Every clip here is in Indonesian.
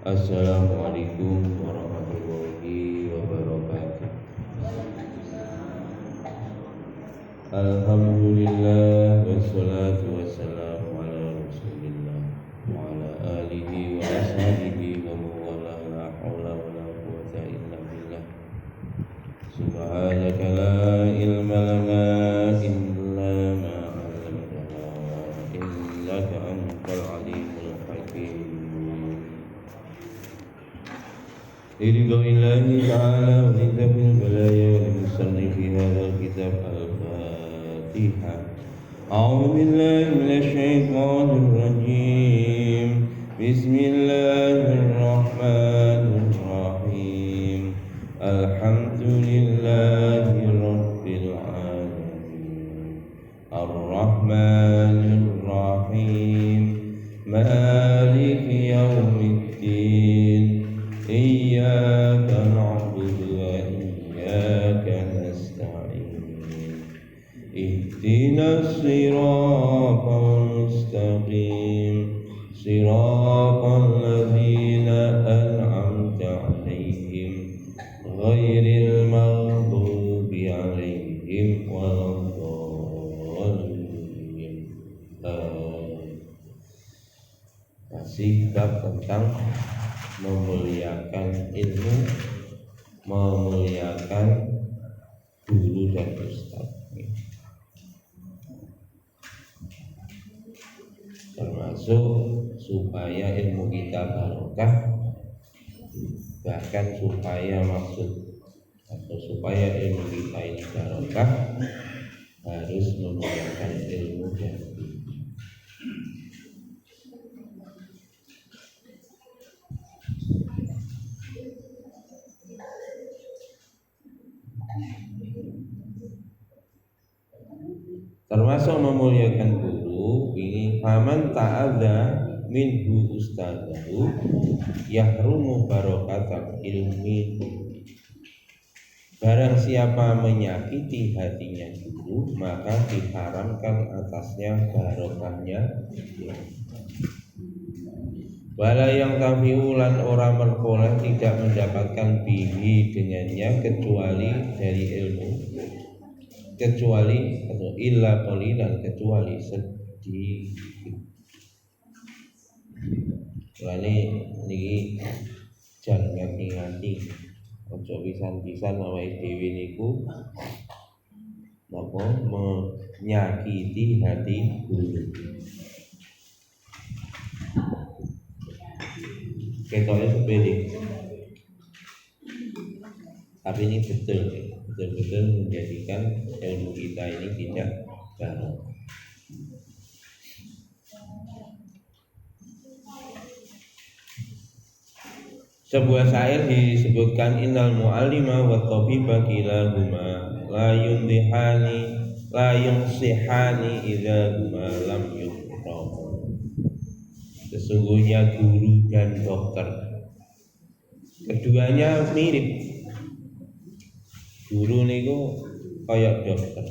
Assalamualaikum warahmatullahi wabarakatuh. Alhamdulillah wassalatu wassalamu ala Rasulillah wa ala alihi wa ashabihi wa mawala la haula wa la quwwata illa billah. Subhanaka la ilma lana illa ma 'allamtana innaka antal alimul hakim. لرضا الله تعالى ولتف البلايا ولمصنف هذا الكتاب الفاتحة. أعوذ بالله من الشيطان الرجيم. بسم الله الرحمن الرحيم. الحمد لله رب العالمين الرحمن الرحيم مالك يوم الدين إياك نعبد وإياك نستعين اهدنا الصراط المستقيم صراط الذين أنعمت عليهم غير المغضوب عليهم ولا الضالين. Masih bab tentang memuliakan ilmu, memuliakan guru dan ustaz. Termasuk supaya ilmu kita barokah, bahkan supaya supaya ilmu kita ini barokah harus memuliakan ilmu dan guru. Termasuk memuliakan guru ini, faman ta'adza minhu ustadahu yahrumu barakatul ilmi. Barang siapa menyakiti hatinya guru, maka diharamkan atasnya barokahnya. Wala yang tafiulan orang berkoleh tidak mendapatkan bihi dengannya kecuali dari ilmu, kecuali atau illa qalilan, kecuali sedikit. Niki jan ngati-ngati ojo pisan-pisan awake dhewe niku napa menyakiti hati guru. Ketoknya sepele, tapi ini betul-betul menjadikan ilmu kita ini tidak barokah. Sebuah syair disebutkan innal mu'allima wa tabiba kilahuma la yunsihani idza huma lam yuqram. Sesungguhnya guru dan dokter keduanya mirip. Guru niku kaya dokter.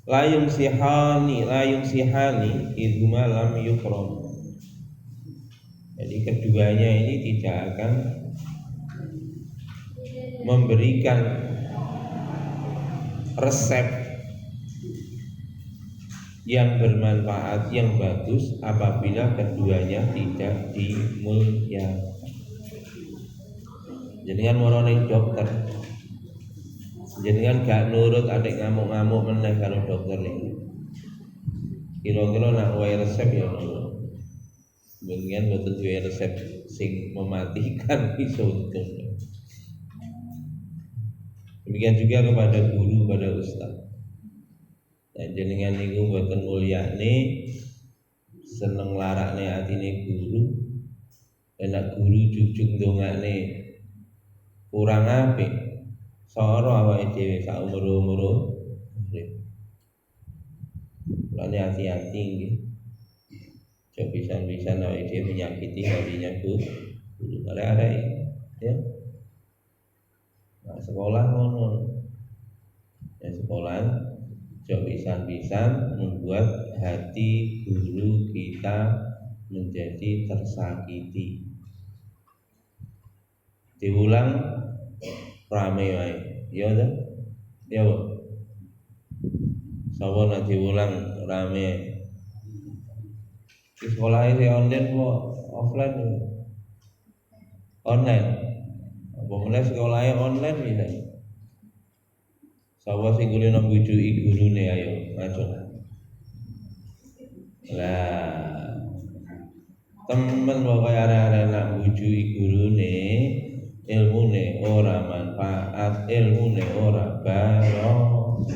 Layung sihani idhuma lam yukram. Jadi keduanya ini tidak akan memberikan resep yang bermanfaat, yang bagus apabila keduanya tidak dimuliakan. Jenengan morone dokter, jenengan gak nurut adek ngamuk-ngamuk meneh karo dokter niku. Kira-kira nak wae resep ya ngono. Jenengan mboten duwe resep sing mematikan iso untung. Demikian juga kepada guru, pada ustaz. Dan jenengan niku mboten mulyane, seneng larakne atine guru. Enak guru jujug ndongane kurang apik. Soro awake dhewe sak umur-umur urip. Lan hati-hati nggih. Aja pisan-pisan awake dhewe menyakiti hatinya guru. Arek-arek ya. Nah, sekolah ngono. Ya sekolah aja pisan-pisan membuat hati guru kita menjadi tersakiti. diulang rame wae. Ya ta? Ya apa? Sapa nak diulang rame. Di sekolah ini online kok offline ya? Online. Apa meneh sekolahnya online bisa. Sapa sing kulino bujuki gurune ayo maju. Lah temen pokoke arek-arek nak bujuki gurune ilmune ora manfaat, ilmune ora barokah.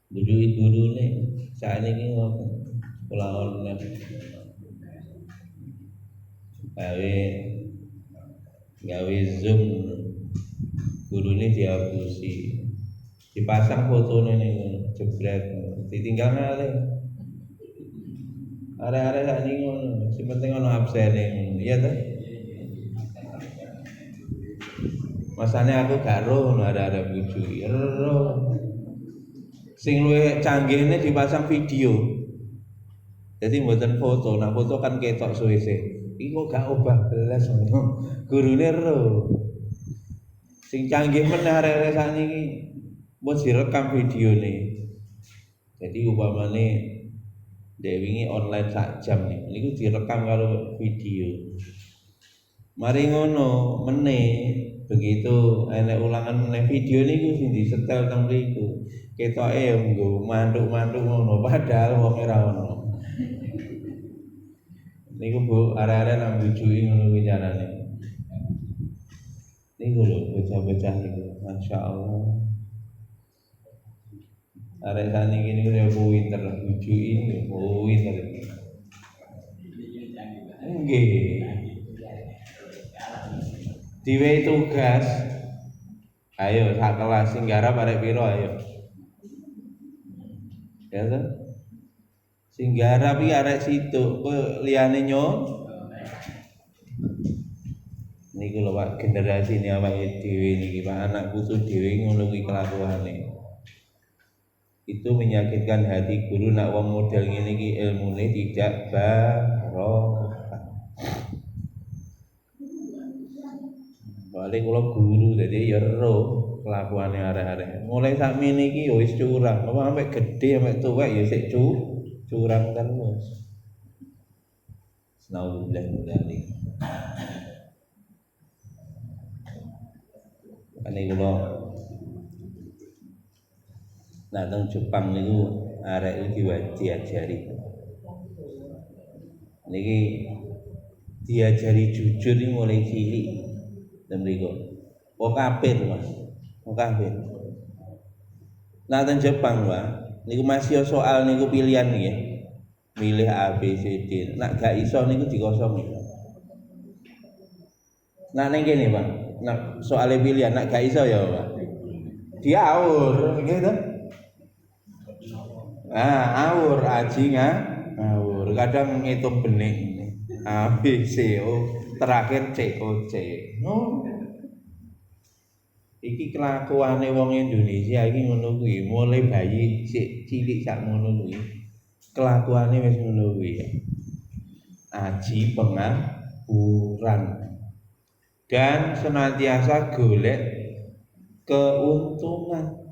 Bujuki gurune sakniki ngoten sekolah online. Gawe Zoom gurune dihapusi. Dipasang fotone ning jebret, ditinggal ngalih. Arek-arek sakniki ngono, sing penting ono absene ngono. Iya ta? Masane aku gak ro ngono arek-arek bujuki. Ro. Sing luwih canggihne dipasang video. Jadi mboten foto, nak foto kan ketok suwe-suwe. Iki kok gak obah belas ngono. Gurune ro. Sing canggih meneh arek-arek sakniki mun direkam videone. Jadi upamane dek wingi online sak jam niku direkam karo video. Mari ngono meneh begitu enek ulangan meneh video niku sing disetel teng mriku. Ketoke ya nggo mantuk-mantuk ngono padahal wong ora ono. Niku Bu arek-arek nang bujuki ngono kuwi carane. Niku lho bocah-bocah niku masyaallah. Arek saniki niku ya pinter bujuki niku pinter. Nggih. Diwehi tugas. Ayo sak kelas sing garap arek piro ayo. Ya to? Sing garap iki arek situ, kowe liyane nyon. Niku lho Pak generasi ini awake dhewe niki Pak anak putu dhewe ngono kuwi kelakuane. Itu menyakitkan hati guru nak wong model ngene iki ilmune tidak barokah. Balik kula guru dadi ya ero kelakuane arek-arek. Mulai sakmene iki ya wis curang, apa sampe gedhe sampe tuwek ya sik curang terus. Naudzubillah min dzalik. Ane kula nak teng Jepang niku arek iki diajari. Niki diajari jujur iki mulai cilik ten mriku. Wong kafir, Mas. Wong kafir. Nak teng Jepang, Pak, niku masih soal niku pilihan nggih. Milih A B C D. Nak gak iso niku dikosongi. Nak ning kene, Pak. Nak soalnya pilihan nak gak iso ya, Pak. Diaur, gitu. Awur aji ngawur. Kadang ngitung bening A B C O terakhir C O C. No. Iki kelakuane wong Indonesia iki ngono kuwi, mulai bayi sik cilik sak ngono kuwi. Kelakuane wis ngono kuwi. Aji pengapuran. Dan senantiasa golek keuntungan.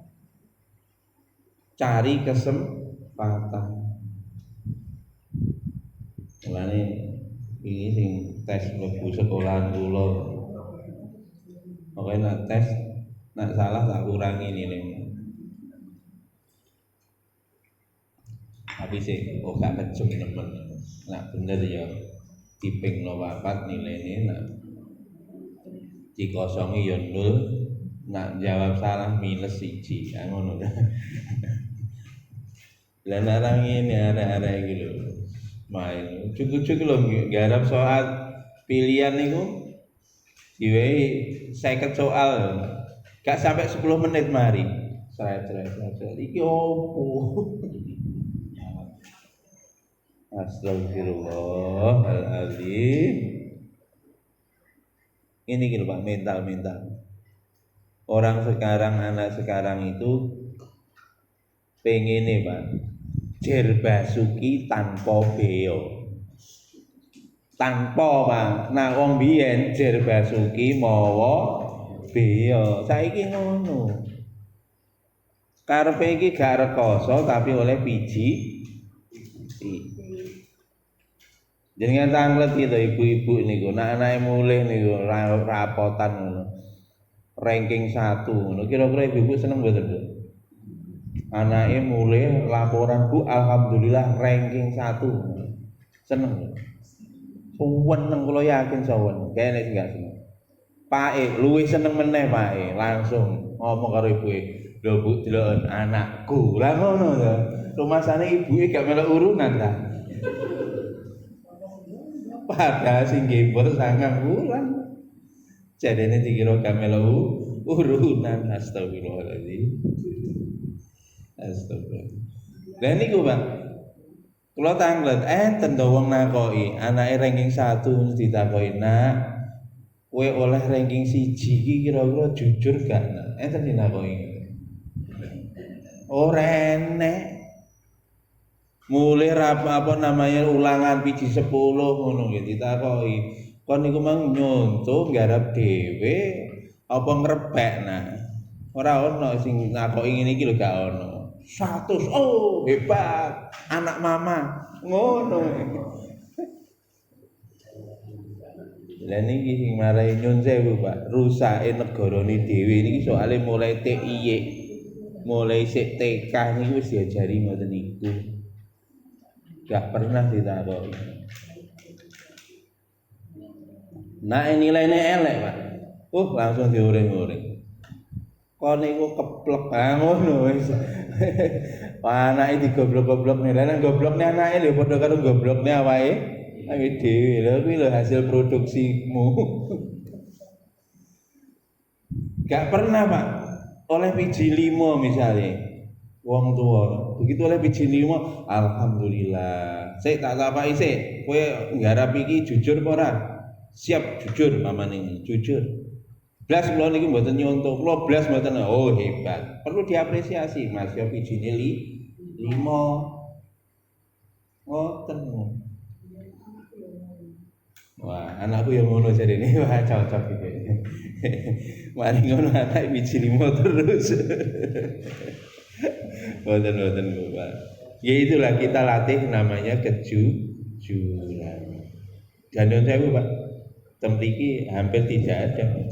Cari kesempatan. Mulane iki sing tes mlebu sekolah kula. Pokoke nak tes nak salah tak kurangi nilai. Tapi sih kok gak kecung nemen. Nak bener ya dipingno 4 nilaine nak dikosongi ya 0. Nak jawab salah minus 1. Ngono. Lah narang ini arek-arek iki lho. Main cukup-cukup lho garap soal pilihan niku diwehi 50 soal. Gak sampai 10 menit mari. Sret. Iki opo? Astagfirullahaladzim. Ini gitu Pak mental. Orang sekarang, anak sekarang itu pengen nih Pak, Jer Basuki tanpa beo. tanpa Pak. Nah wong biyen jer Basuki mawa beya. Saiki ngono. Karepe iki gak rekoso tapi oleh biji. Jenengan tanglet gitu ibu-ibu niku, nek anake mulih niku rapotan ngono. Ranking 1 ngono. Kira-kira ibu-ibu seneng mboten, Bu? Anake mulih laporan, Bu, alhamdulillah ranking 1. Seneng. Seneng kula yakin sawen. Kene sing gak seneng. Pake luwih seneng meneh pake, langsung ngomong karo ibuke. Lho Bu, deloken anakku. Lah ngono to. Rumasane ibuke gak melok urunan ta. Padahal sing gembor 9 wulan. Jadene dikira gak melok urunan. Astagfirullahaladzim. Astagfirullah. Lah niku, Pak. Kula tanglet enten to wong nakoki, anake ranking 1 ditakoki, "Nak, kowe oleh ranking 1 iki kira-kira jujur gak?" Enten ditakoki. Ora enek. Mulai apa namanya ulangan biji 10 ngono nggih ditakoki. Kon niku mang nyonto nggarap dhewe apa ngrebek nah. Ora ono sing nakoki ngene iki lho gak ono. 100. Oh, hebat. Anak mama. Ngono. Lah niki sing marai nyun sewu, Pak. Rusake negarane dhewe niki soalé mulai TIY. Mulai sik TK niku wis diajari ngoten niku. Gak pernah ditakoki. Nah nilainya elek, Pak. Langsung diuring-uring. Kon niku keplek ngono wis. Anake digoblok-goblok nilai nang goblokne anake lho padha karo goblokne awake. Awake dhewe lho kuwi lho hasil produksimu. Gak pernah, Pak. Oleh biji 5 misalnya wong tua begitu oleh biji 5 alhamdulillah saya tak tapai sih kowe nggarap iki jujur apa ora siap jujur mamane jujur blas kula niki mboten nyontok kula blas mboten oh hebat perlu diapresiasi Mas yo bijine 5 ngoten wah anakku yang ngono jarene wah cocok iki mari ngono anak biji 5 terus Boten Bapak. Ya itulah kita latih namanya kejujuran. Dan saya Pak, temriki hampir tidak ada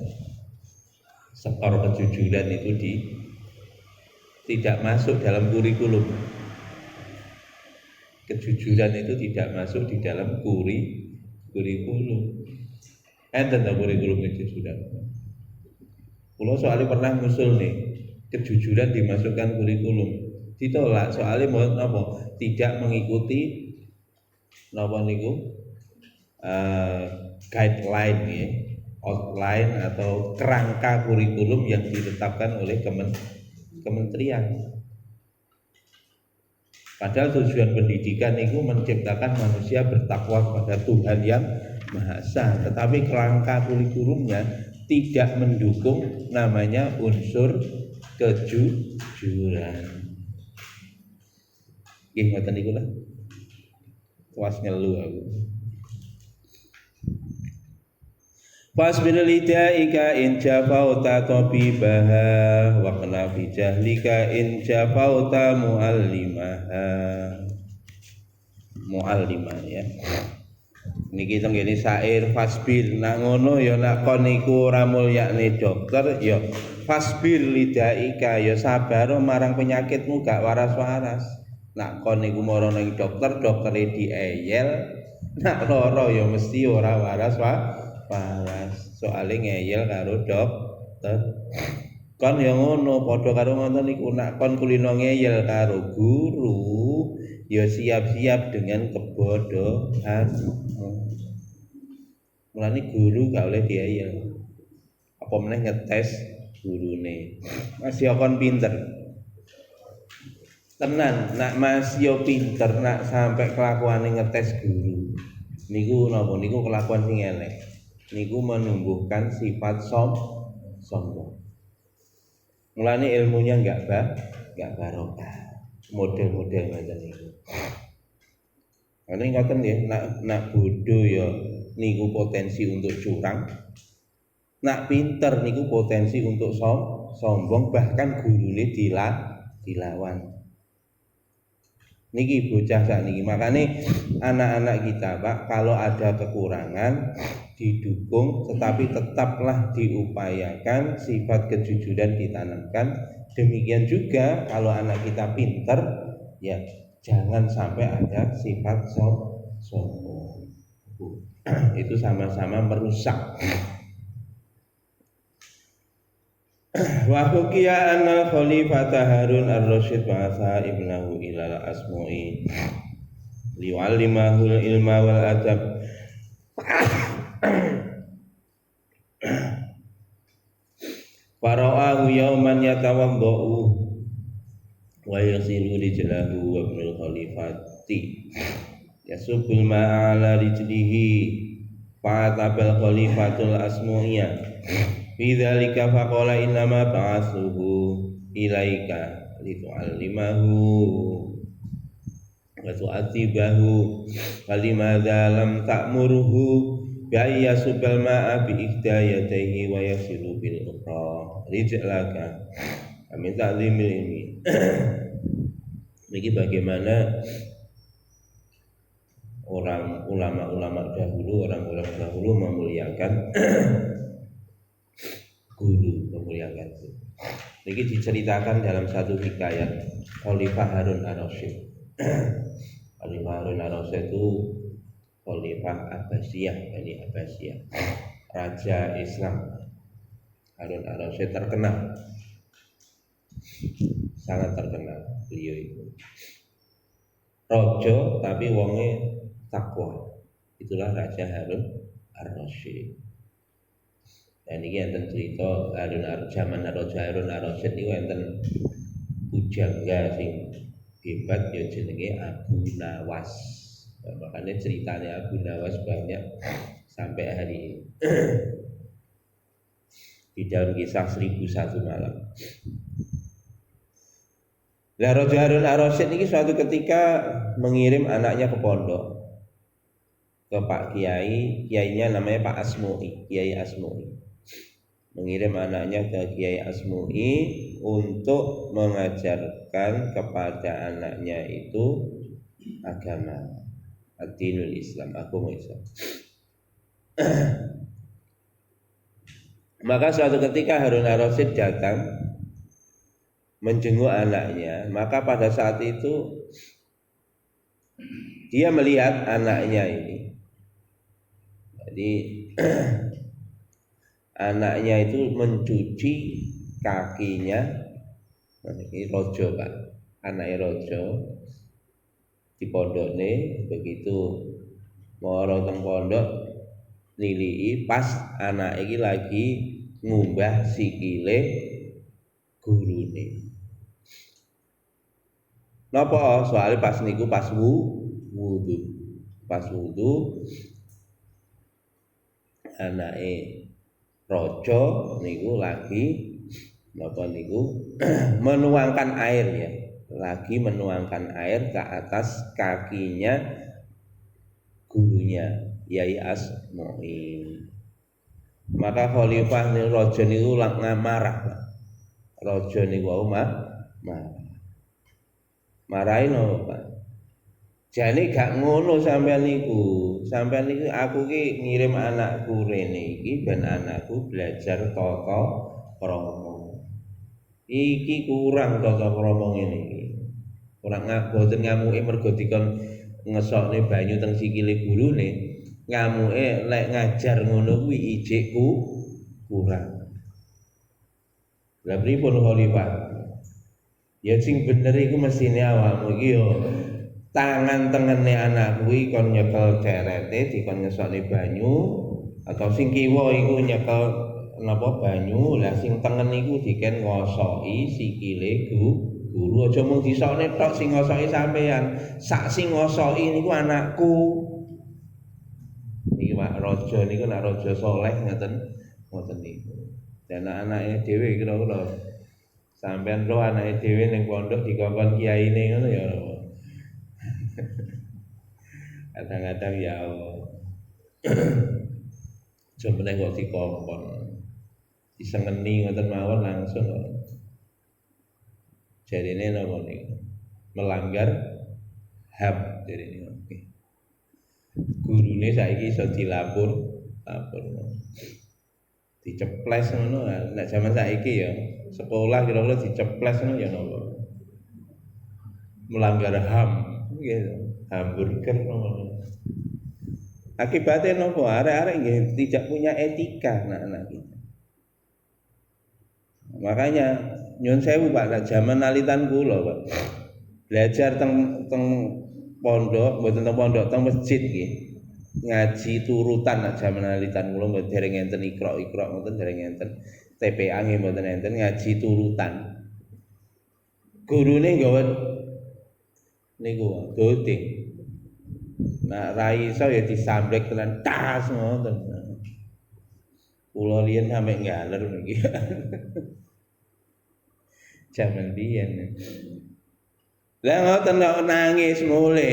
skor kejujuran itu tidak masuk dalam kurikulum. Kejujuran itu tidak masuk di dalam kurikulum. Enten ta kurikulum kejujuran. Kulo soalnya pernah ngusul nih, kejujuran dimasukkan kurikulum. Ditolak soalnya mau apa? Tidak mengikuti napa niku guideline ya, outline atau kerangka kurikulum yang ditetapkan oleh kementerian. Padahal tujuan pendidikan itu menciptakan manusia bertakwa kepada Tuhan yang Maha Esa, tetapi kerangka kurikulumnya tidak mendukung namanya unsur kejujuran. Nggih ngoten niku lah. Was ngelu aku. Fasbir lidaika in jafauta tabibaha wa qna bi jahlika in jafauta muallimaha. Muallimah ya. Niki tenggene syair fasbir nak ngono ya nak kon niku ora mulyakne dokter ya fasbir lidaika ya sabar marang penyakitmu gak waras-waras. Nak kon niku mara ning dokter, doktere dieyel, nak lara ya mesti ora waras. Soale ngeyel karo dokter. Kon ya ngono padha karo ngoten niku nak kon kulino ngeyel karo guru, ya siap-siap dengan kebodohan. Mulane guru gak oleh dieyel. Apa meneh ngetes gurune. Masih kon pinter. Tenan, nak Mas yo pinter nak sampai kelakuane ngetes guru. Niku napa niku kelakuan sing elek. Niku menumbuhkan sifat sombong. Mulane ilmunya enggak barokah. Model-model macam niku. Ana ngoten nggih, nak bodho ya niku potensi untuk curang. Nak pinter niku potensi untuk sombong, bahkan gurune dilawan. Niki bocah sak niki. Makanya anak-anak kita, Pak, kalau ada kekurangan didukung, tetapi tetaplah diupayakan sifat kejujuran ditanamkan. Demikian juga kalau anak kita pinter, ya jangan sampai ada sifat sombong. Itu sama-sama merusak. Wa hukiya anna khalifata Harun ar-Rasyid ba'atha ibnahu ilal asmu'i li'allimahul ilma wal adab. Fara'ahu yawman yatawadda'u wa yasilu rijlahu wa ibnul khalifati yasubul ma'ala rijlihi fa'atabal khalifatul asmu'iyah fi dzalika faqala innama ba'atsuhu ilaika litu'allimahu wa tu'atibahu falimadza lam ta'murhu bi yasubal ma'a bi ihdayatihi wa yasilu bil ukhra rijlaka amin ta'zimil ilmi. Niki bagaimana orang ulama-ulama dahulu, orang-orang dahulu memuliakan guru, memuliakan guru. Niki diceritakan dalam satu hikayat Khalifah Harun ar-Rasyid. Khalifah Harun ar-Rasyid itu Khalifah Abbasiyah, Bani Abbasiyah, Raja Islam. Harun ar-Rasyid terkenal, sangat terkenal beliau itu. Rojo tapi wonge takwa. Itulah Raja Harun ar-Rasyid. Dan ini enten cerita zaman Raja Harun ar-Rasyid niku enten pujangga sing hebat ya jenenge Abu Nawas. Nah, makanya ceritanya Abu Nawas banyak sampai hari ini. Di dalam kisah 1001 malam. Lah Raja Harun ar-Rasyid ini suatu ketika mengirim anaknya ke pondok, ke Pak Kiai, kiainya namanya Pak Asmu'i, Kiai Asmu'i. Mengirim anaknya ke Kiai Asmu'i untuk mengajarkan kepada anaknya itu agama ad-dinul Islam, agama Islam. Maka suatu ketika Harun ar-Rasyid datang menjenguk anaknya, maka pada saat itu dia melihat anaknya ini. Jadi anaknya itu mencuci kakinya. Ini rojo, Pak, anaknya rojo di pondoknya. Begitu mau teng pondok nilii pas anak ini lagi ngumbah sikile gurune. Napa? Soalnya pas niku pas wudu. Pas wudu anake rojo niku lagi napa niku menuangkan air ya. Lagi menuangkan air ke atas kakinya gurunya Yai Asmu'i. Maka Khalifah niku rojo niku marah. Rojo niku marah. Marahin lho, Pak. Jane gak ngono sampean niku. Sampean niku aku ki ngirim anakku rene iki ben anakku belajar tata krama. Iki kurang tata krama ngene iki. Kurang boten ngamuke mergo dikon ngesokne banyu teng sikile gurune. Ngamuke lek ngajar ngono kuwi ijikku kurang. Lah pripun Khalifah? Ya sing bener iku mestine awakmu iki yo tangan tengene anak kuwi kon nyekel cerete dikon ngesokne banyu, atau sing kiwa iku nyekel napa banyu, lah sing tengen iku diken ngosoki sikile guru. Aja mung disokne tok sing ngosoki sampean, sak sing ngosoki niku anakku. Niki Pak Raja niku nek raja saleh ngoten niku. Dan anake dhewe kira-kira sampean roh anake dhewe ning pondok dikongkon kiyaine ngono ya. Kadang-kadang ya Allah. Jemene kok dikongkon. Disengeni ngoten mawon langsung kok. Jarine napa niku? Melanggar HAM jarine. Gurune saiki iso lapor. Diceples ngono. Nek zaman saiki ya sekolah kira-kira diceples ngono ya napa. Melanggar HAM gitu. Hamburger ngono. Akibatnya nopo arek-arek nggih tidak punya etika anak-anak kita. Makanya nyun sewu Pak, nek zaman nalitan kula Pak. Belajar teng pondok, mboten teng pondok, teng masjid nggih. Ngaji turutan nek zaman nalitan kula mboten dereng enten ikra mboten dereng enten. TPA nggih mboten enten ngaji turutan. Gurune nggawa niku doding. Nah, ra iso ya disambrek tenan tas ngoten. Kula riyen sampe ngaler niki. Jaman biyen. Lah ngoten nangis mule.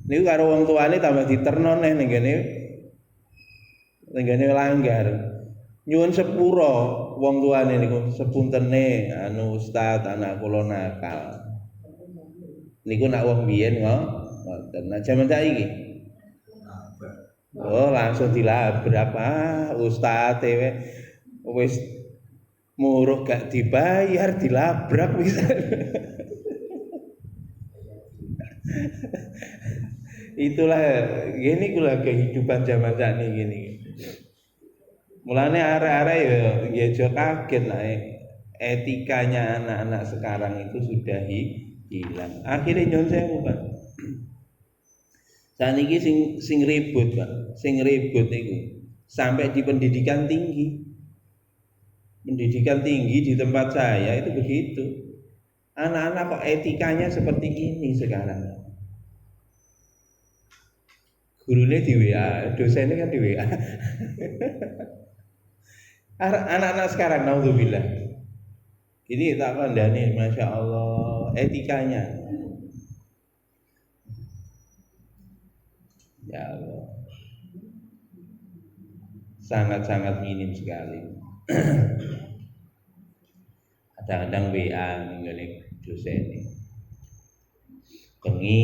Niku karo wong tuane tambah diterno neh ning ngene langgar. Nyuwun sepura wong tuane niku sepuntene anu Ustaz anak kula nakal. Niku nak wong biyen ngoten. Nah jaman saiki oh langsung dilabrak Ustaz wis muruh gak dibayar dilabrak bisa. Itulah gini kula kehidupan zaman sakniki gini. Mulane arek-arek ya aja kaget lah etikanya anak-anak sekarang itu sudah hilang. Akhirnya nyon sewu Pak. Saniki sing ribut Pak, sing ribut niku sampai di pendidikan tinggi. Pendidikan tinggi di tempat saya itu begitu. Anak-anak kok etikanya seperti ini sekarang. Gurunya di WA, dosennya kan di WA. Anak-anak sekarang naudzubillah. Ini tak kandhani, masya Allah, etikanya. Ya Allah, sangat-sangat minim sekali. Kadang-kadang WA ninggalin dosen ini. Bengi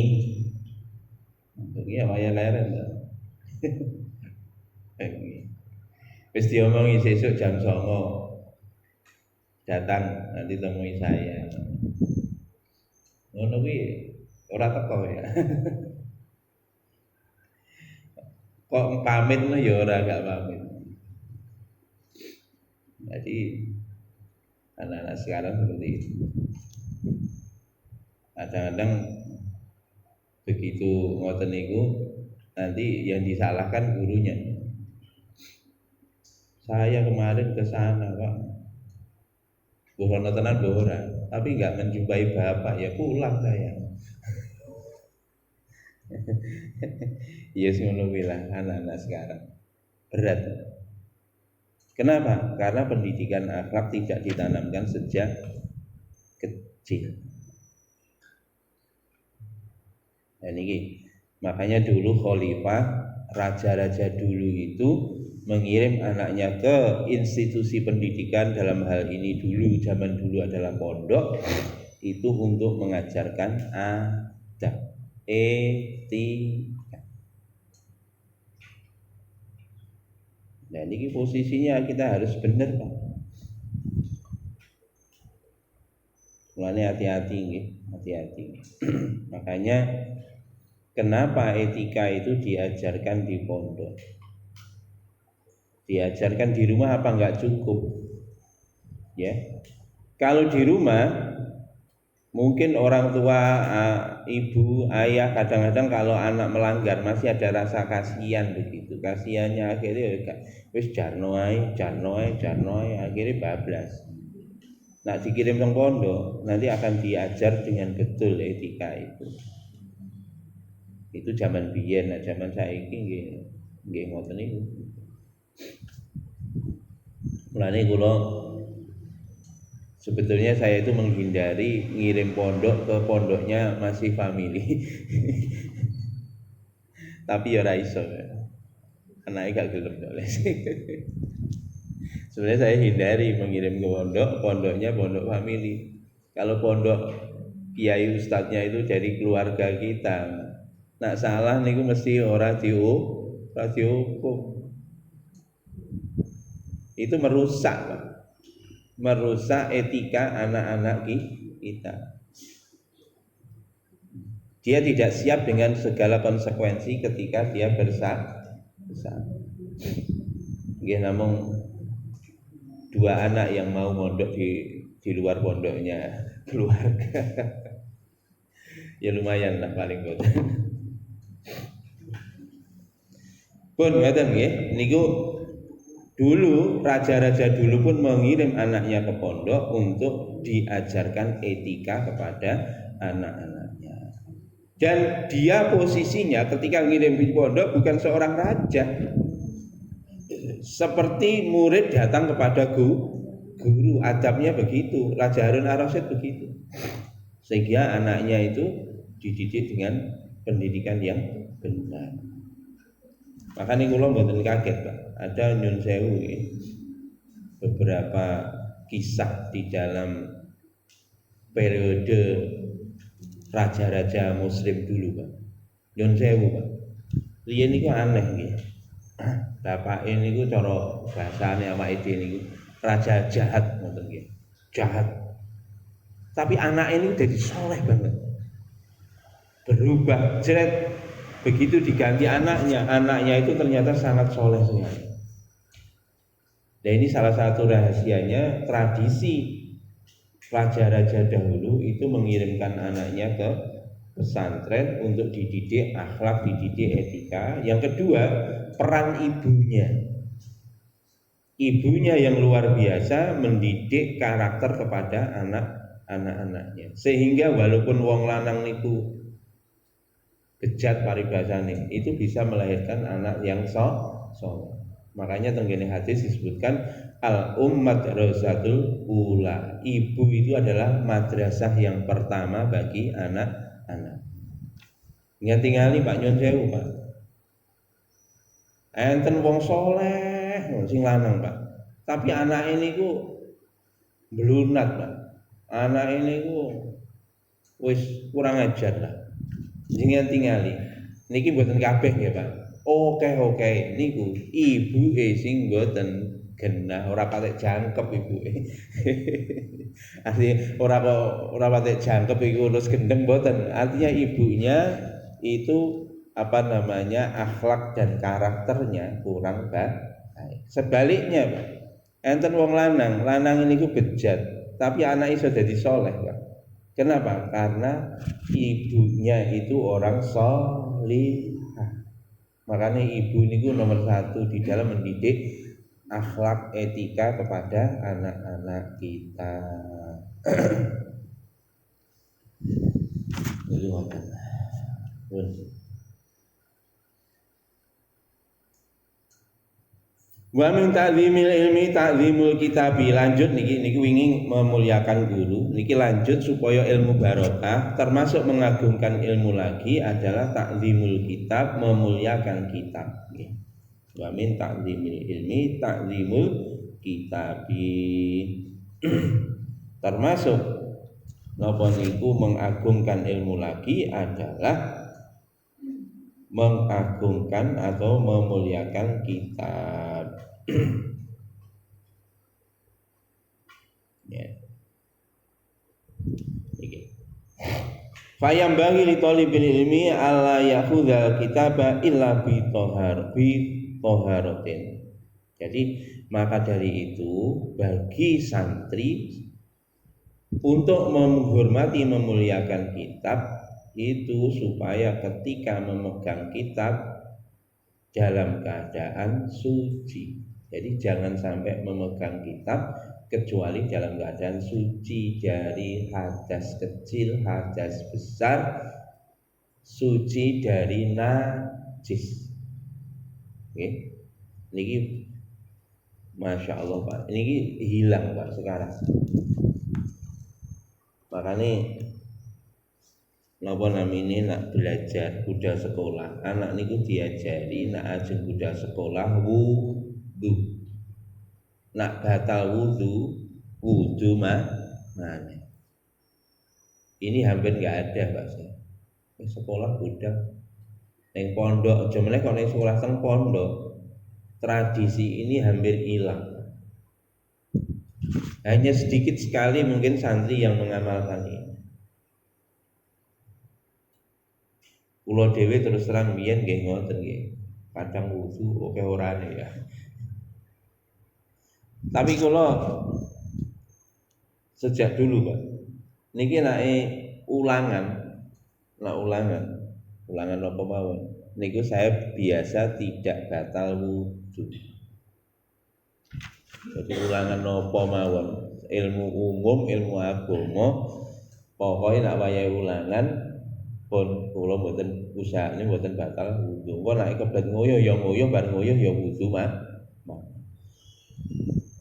ya waya leren to. Wis diomongi sesuk jam 09.00 datang nanti temui saya. Ngono kuwi ora teko ya. Kok pamit no ya ora gak pamit. Jadi anak-anak sekarang seperti itu. Kadang-kadang begitu ngoten niku nanti yang disalahkan gurunya. Saya kemarin ke sana Pak, bukan tenan bohong, tapi nggak menjumpai bapak ya pulang saya. Yes ngono bilang anak-anak sekarang berat. Kenapa? Karena pendidikan akhlak tidak ditanamkan sejak kecil. Dan ini makanya dulu khalifah, raja-raja dulu itu mengirim anaknya ke institusi pendidikan, dalam hal ini dulu zaman dulu adalah pondok, itu untuk mengajarkan adab, etika. Nah ini posisinya kita harus benar Pak. Mulanya hati-hati. Makanya kenapa etika itu diajarkan di pondok? Diajarkan di rumah apa enggak cukup? Ya. Kalau di rumah mungkin orang tua, ibu, ayah kadang-kadang kalau anak melanggar masih ada rasa kasihan begitu. Kasihannya akhirnya wis jarno ae akhirnya bablas. Nah dikirim ke pondok nanti akan diajar dengan betul etika itu. Itu zaman biyen, nah zaman saiki nggih ngoten niku. Mulane kula sebetulnya saya itu menghindari ngirim pondok ke pondoknya masih family. Tapi ya ora iso. anaknya gak gelem oleh. Sebenarnya saya hindari mengirim ke pondok, pondoknya pondok family. Kalau pondok kiai ustadznya itu dari keluarga kita, nak salah niku mesti ora dihukum. Itu merusak, Pak. Merusak etika anak-anak kita. Dia tidak siap dengan segala konsekuensi ketika dia besar. Namun dua anak yang mau mondok di luar pondoknya keluarga, ya lumayan lah paling boten. Pun ngoten nggih, niku dulu raja-raja dulu pun mengirim anaknya ke pondok untuk diajarkan etika kepada anak-anaknya. Dan dia posisinya ketika ngirim di pondok bukan seorang raja, seperti murid datang kepada guru, adabnya begitu. Raja Harun ar-Rasyid begitu, sehingga anaknya itu dididik dengan pendidikan yang benar. Makanya kula mboten kaget, Pak. Ada nyun sewu beberapa kisah di dalam periode raja-raja muslim dulu, Pak. Nyun sewu, Pak. Riyen niku aneh nggih. Bapak ini ku cara bahasane awake dhewe niku raja jahat ngoten nggih. Jahat. Tapi anak ini jadi soleh banget. Berubah jeret. Begitu diganti anaknya itu ternyata sangat soleh sekali. Dan ini salah satu rahasianya tradisi raja-raja dahulu itu mengirimkan anaknya ke pesantren untuk dididik akhlak, dididik etika. Yang kedua, peran ibunya yang luar biasa mendidik karakter kepada anak-anaknya, sehingga walaupun wong lanang niku bejat paribasane itu bisa melahirkan anak yang soleh. Makanya tenggene hadis disebutkan al ummat rasatul ula, ibu itu adalah madrasah yang pertama bagi anak-anak. Nggak tingali Pak nyun sewu, Pak. Enten wong soleh sing lanang, Pak. Tapi anak ini ku belunat, Pak. Anak ini ku wis kurang ajar lah. Jangan tingali. Niki mboten kabeh ya, Pak. Oke, niku ibuke sing mboten genah, ora patek jangkep ibuke. Artinya ora patek jangkep iku terus gendeng mboten. Artinya ibunya itu akhlak dan karakternya kurang baik. Sebaliknya, Pak. Enten wong lanang ini ku bejat, tapi anak iso dadi soleh, Pak. Kenapa? Karena ibunya itu orang solihah. Makanya ibu ini nomor satu di dalam mendidik akhlak etika kepada anak-anak kita. Wa min ta'zimil ilmi ta'zimul kitabi. Lanjut niki wingi memuliakan guru. Niki lanjut supaya ilmu barokah, termasuk mengagungkan ilmu lagi adalah ta'zimul kitab, memuliakan kitab. Wa min ta'zimil ilmi ta'zimul kitabi. Termasuk napa niku mengagungkan ilmu lagi adalah mengagungkan atau memuliakan kitab. Ya. Fayam bagi li talibil ilmi alla yakhudhal kitaba illa bi taharatin. Jadi maka dari itu bagi santri untuk menghormati memuliakan kitab itu supaya ketika memegang kitab dalam keadaan suci. Jadi jangan sampai memegang kitab kecuali dalam keadaan suci dari hadas kecil, hadas besar, suci dari najis. Oke. Niki Masya Allah, Pak. Ini hilang, Pak, sekarang. Makanya napa namine nak belajar budal sekolah, anak niku diajari nak ajeng budal sekolah wudu. Nak batal wudu mana? Ini hampir nggak ada Pak. Sekolah budal neng pondok, aja meneh kok neng sekolah teng pondok. Tradisi ini hampir hilang. Hanya sedikit sekali mungkin santri yang mengamalkan ini. Kula dhewe terus terang biyen nggih ngoten nggih. Kadang wudu oke orane ya. Tapi kula sejak dulu Pak, niki ulangan apa mawon. Niku saya biasa tidak batal wudu. Jadi ulangan apa mawon, ilmu umum, ilmu agama, pokoknya nak wayahe ulangan pun kula mboten usahane mboten batal wudu. Engko nek kebelet nguyuh bar nguyuh ya wudu mah.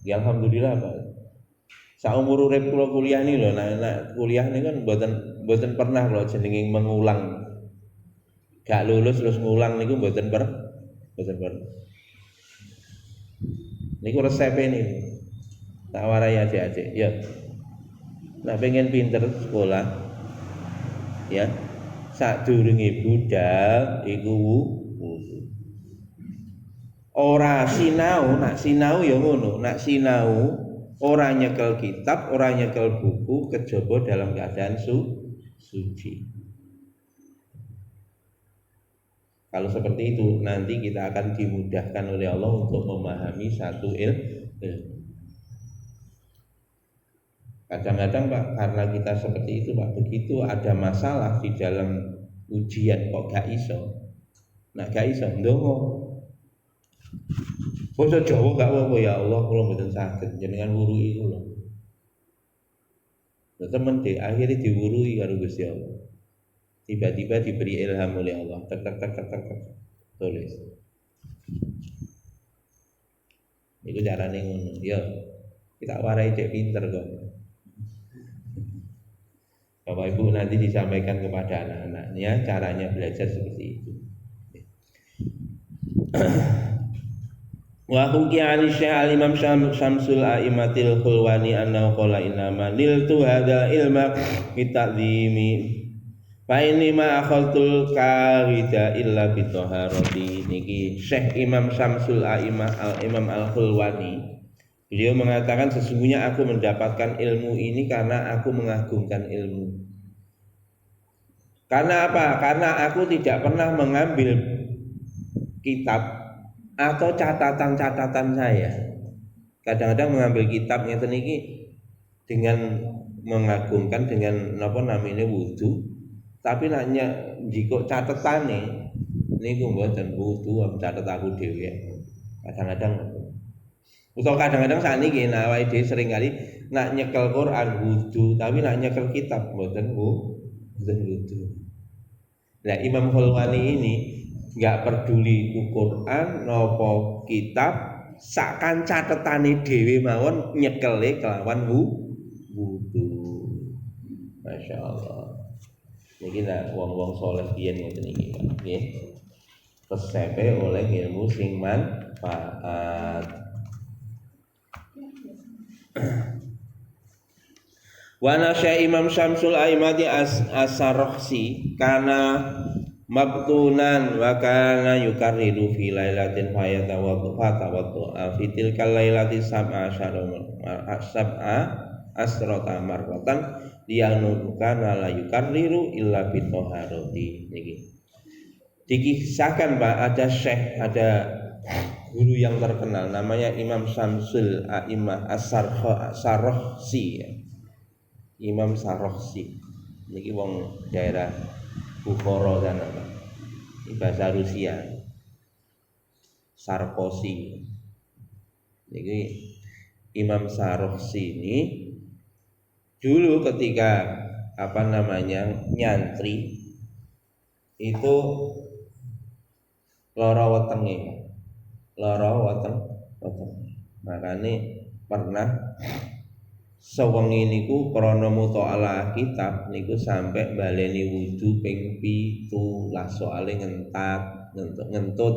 Ya alhamdulillah Pak. Saumur urip kula kuliah niki lho, nek kuliah niki kan mboten pernah kula jenenge mengulang. Gak lulus terus ngulang niku mboten pernah. Niku resepe niku. Tak warai adik-adik, ya. Nek pengen pinter sekolah, ya. Sadurunge budal iku wudu. Ora sinau, nak sinau ya ngono, nak sinau ora nyekel kitab, ora nyekel buku, kejaba dalam keadaan suci. Kalau seperti itu nanti kita akan dimudahkan oleh Allah untuk memahami satu ilmu. Kadang-kadang Pak, karena kita seperti itu Pak, begitu ada masalah di dalam ujian kok gak iso. Nah gak iso ndonga. Basa Jawa gak apa-apa ya Allah, kula mboten saged jenengan wuruhi kula. Temen deh akhirnya diwuruhi karo Gusti Allah. Tiba-tiba diberi ilham oleh Allah, tek tulis. Itu carane ngono. Ya, kita warai cek pinter kok. Bapak Ibu nanti disampaikan kepada anak-anaknya caranya belajar seperti itu. Wa hukiya an Syekh al-Imam Syamsul A'immatil Khulwani annahu qala inna ma niltu hadza ilma bi ta'zimi fa inni ma akhadtul qarida illa bi taharati. Niki Syekh Imam Syamsul A'imah al-Imam al-Khulwani, beliau mengatakan sesungguhnya aku mendapatkan ilmu ini karena aku mengagungkan ilmu. Karena apa? Karena aku tidak pernah mengambil kitab atau catatan-catatan saya. Kadang-kadang mengambil kitab ngeten iki dengan mengagungkan dengan napa namine wudu, tapi nanya jika catetane niku mboten wudu, catet aku dhewe. Kadang-kadang utawa kadang-kadang sakniki awake dhewe sering kali nak nyekel Quran wudu, tapi nak nyekel kitab mboten wudu. Nah, Imam Khulwani ini enggak peduli ku Quran napa kitab, sakan catetane dhewe mawon nyekele kelawan wudu. Masya Allah. Niki nak wong-wong saleh biyen ngoten iki, Pak. Nggih. Resepe oleh ilmu sing manfaat. Wa nasya Imam Syamsul Aimati as-Sarakhsi kana mabtunan wa kana yukarridu fi lailatin fatawaddu fi tilkal lailati sab'a asrata marratan liyanu kana la yukarriru illa bi taharati. Niki dikisahkan Pak, ada guru yang terkenal namanya Imam Syamsul Aimah as-Sarakhsi ya. Imam Sarakhsi niki wong daerah Bukhara sana Pak. Ini bahasa Rusia. Sarkozy. Niki Imam Sarakhsi ini dulu ketika nyantri itu lara wetenge. Makanya pernah sewengi niku krana muthala'ah kitab niku sampai baleni wudu ping 17 soalé ngentut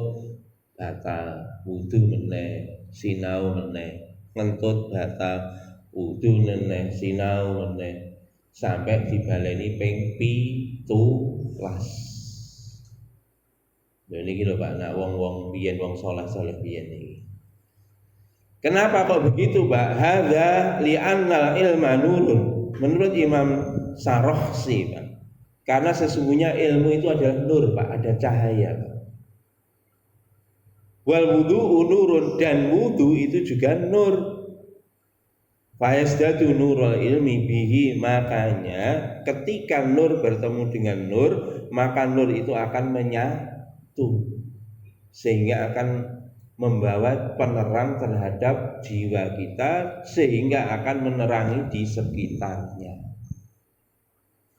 batal wudu meneh sinau meneh ngentut batal wudu meneh sinau meneh sampai dibaleni ping 17. Lha niki lho Pak, nak wong-wong biyen wong saleh-saleh biyen iki. Kenapa kok begitu, Pak? Hadza li'annal ilma nurun. Menurut Imam Sarakhsi, Pak. Karena sesungguhnya ilmu itu adalah nur, Pak, ada cahaya, Pak. Wal wudu'u nurun, dan wudu itu juga nur. Fayazdadu nurul ilmi bihi, makanya ketika nur bertemu dengan nur, maka nur itu akan menyatu sehingga akan membawa penerang terhadap jiwa kita sehingga akan menerangi di sekitarnya.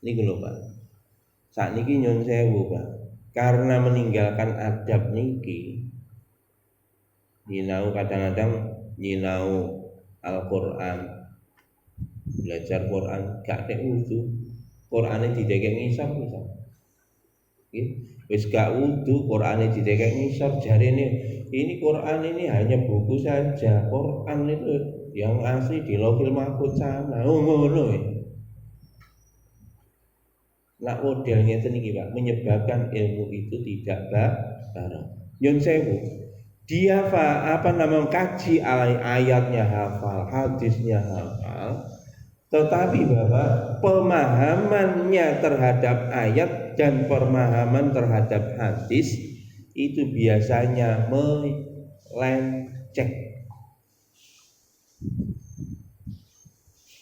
Niki lho Pak. Sakniki nyun sewu Pak. Karena meninggalkan adab niki, nyinau kadang-kadang nyinau Al-Qur'an, belajar Qur'an gak tek wudu, Qur'ane didekek ngisor misal. Wis gak wudu, Qur'ane didekek ngisor, jarene ini Quran ini hanya buku saja. Quran itu yang asli di Lauhil Mahfuz sana. Ngono ya. Nak model ngeten iki Pak, menyebabkan ilmu itu tidak bareng. Nyun sewu. Dia kaji ayatnya hafal, hadisnya hafal, tetapi bahwa pemahamannya terhadap ayat dan pemahaman terhadap hadis itu biasanya melenceng,